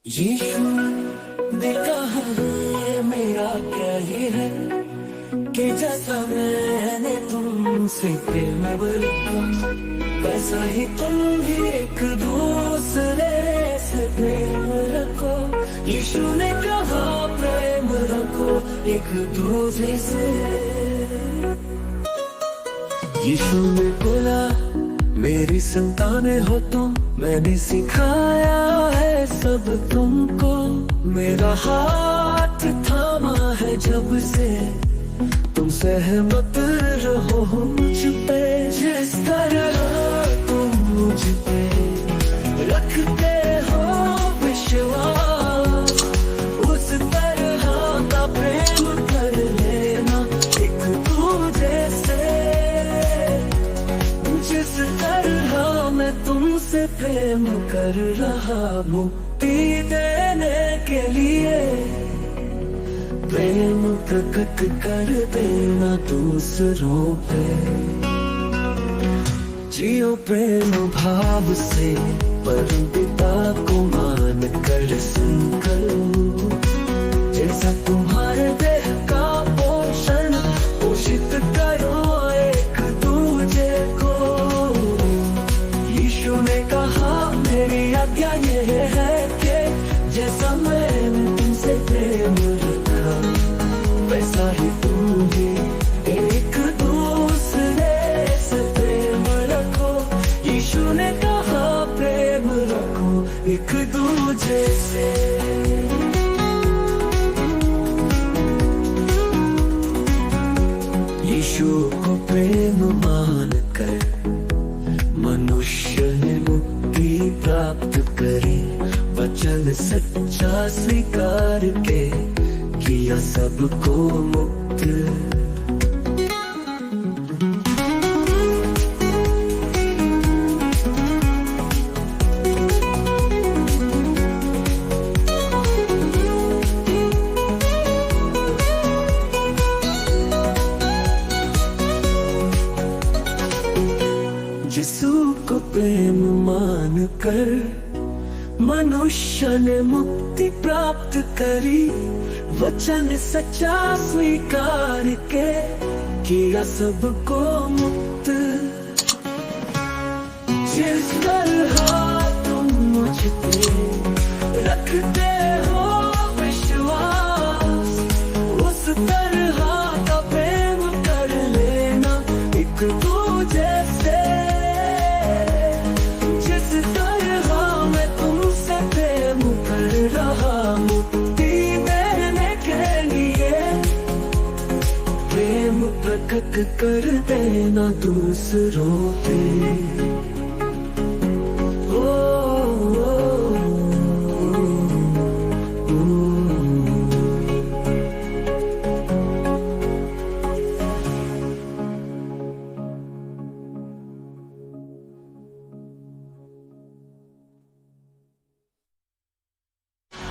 यीशु देखा है मेरा क्या ही है कि जैसा मैंने तुमसे प्रेम रखा वैसा ही तुम भी एक दूसरे से प्रेम रखो। यीशु ने कहा प्रेम रखो एक दूसरे से। यीशु ने बोला मेरी संतानें हो तुम, मैंने सिखाया है सब तुमको। मेरा हाथ थामा है जब से, तुम सहमत रहो मुझ पे। जिस तरह तुम मुझ पे रखते हो विश्वास, उस तरह का प्रेम कर लेना एक दूजे से। जिस तरह मैं तुमसे प्रेम कर रहा, मुक्ति देने के लिए प्रेम प्रकट कर देना दूसरों पे। जियो प्रेम भाव से, परम पिता को मान कर संकल्प। जैसा तुम्हारे देह का पोषण पोषित करो एक दूजे को। यीशु ने कहा मेरी आज्ञा ये है कि जैसा मैंने तुमसे प्रेम रखा वैसा ही तुम भी एक दूसरे से प्रेम रखो। यीशु ने कहा प्रेम रखो एक दूजे से। यीशु को प्रेम मान कर मनुष्य ने मुक्ति प्राप्त करी। वचन सच्चा स्वीकार के किया सबको मुक्त। यीशु को प्रेम मान कर मनुष्य ने मुक्ति प्राप्त करी। वचन सच्चा स्वीकार के किया सबको मुक्त। जिस तरह तुम मुझ पे रखते हो विश्वास, उस तरह का प्रेम कर लेना एक दूजे से। जिस तरह मैं तुमसे प्रेम कर रहा, मुक्ति देने के लिए प्रेम प्रकट कर देना दूसरों पे।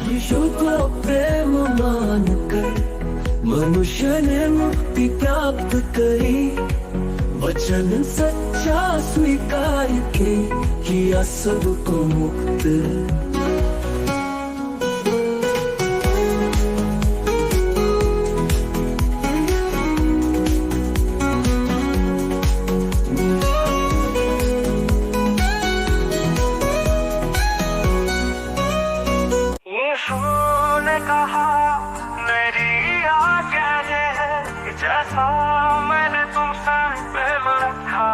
यीशु को प्रेम मान कर मनुष्य ने मुक्ति प्राप्त करी। वचन सच्चा स्वीकार के किया सबको मुक्त। जैसा मैंने तुमसे प्रेम रखा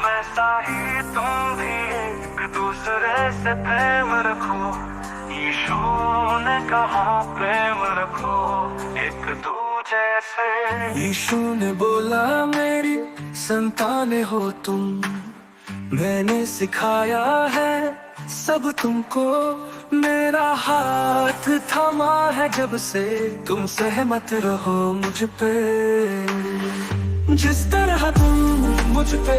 वैसा ही तुम भी एक दूसरे से प्रेम रखो। यीशु ने कहा प्रेम रखो एक दूजे से। यीशु ने बोला मेरी संतानें हो तुम, मैंने सिखाया है सब तुमको। मेरा हाथ थामा है जब से, तुम सहमत रहो मुझ पे। जिस तरह तुम मुझ पे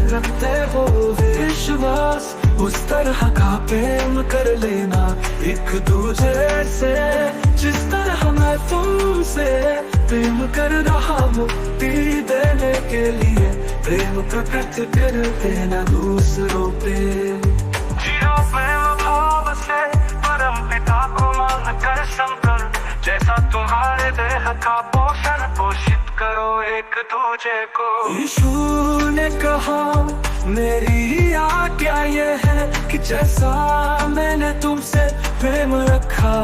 रखते हो विश्वास, उस तरह का प्रेम कर लेना एक दूजे से। जिस तरह मैं तुमसे प्रेम कर रहा, मुक्ति देने के लिए प्रेम प्रकट कर देना दूसरों पे। जियो प्रेम भाव से, परम कर संकल्प, जैसा तुम्हारे देह का पोषण पोषित करो एक दूजे को। यीशु ने कहा मेरी आज्ञा ये है कि जैसा मैंने तुमसे प्रेम रखा,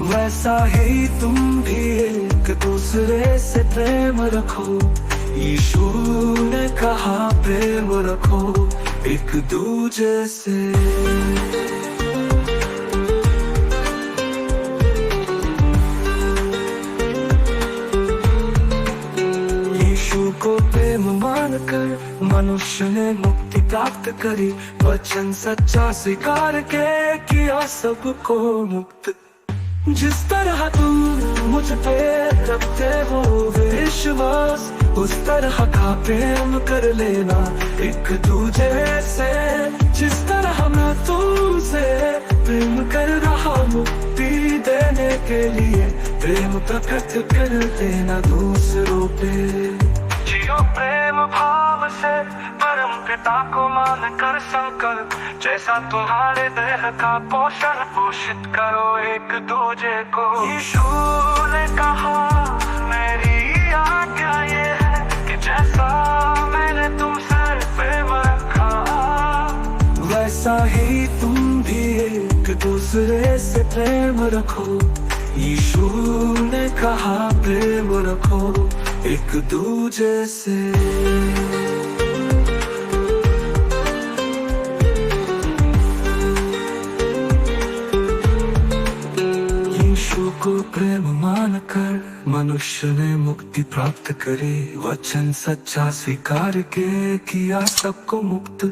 वैसा ही तुम भी एक दूसरे से प्रेम रखो। यीशु ने कहा प्रेम रखो एक दूजे से। यीशु को प्रेम मानकर मनुष्य ने मुक्ति प्राप्त करी, वचन सच्चा स्वीकार के किया सबको मुक्त। जिस तरह तुम मुझ पे रखते हो विश्वास, उस तरह का प्रेम कर लेना एक दूजे से। जिस तरह मैं तुमसे प्रेम कर रहा, मुक्ति देने के लिए प्रेम प्रकट कर देना दूसरों पे। जियो प्रेम भाव से परम पिता को मान कर संकल्प, जैसा तुम्हारे देह का पोषण पोषित करो एक दूजे को। यीशु ने कहा मेरी आज्ञा ये है कि जैसा मैंने तुमसे प्रेम रखा, वैसा ही तुम भी एक दूसरे से प्रेम रखो। यीशु ने कहा प्रेम रखो एक दूजे से। यीशु को प्रेम मानकर मनुष्य ने मुक्ति प्राप्त करी, वचन सच्चा स्वीकार के किया सबको मुक्त।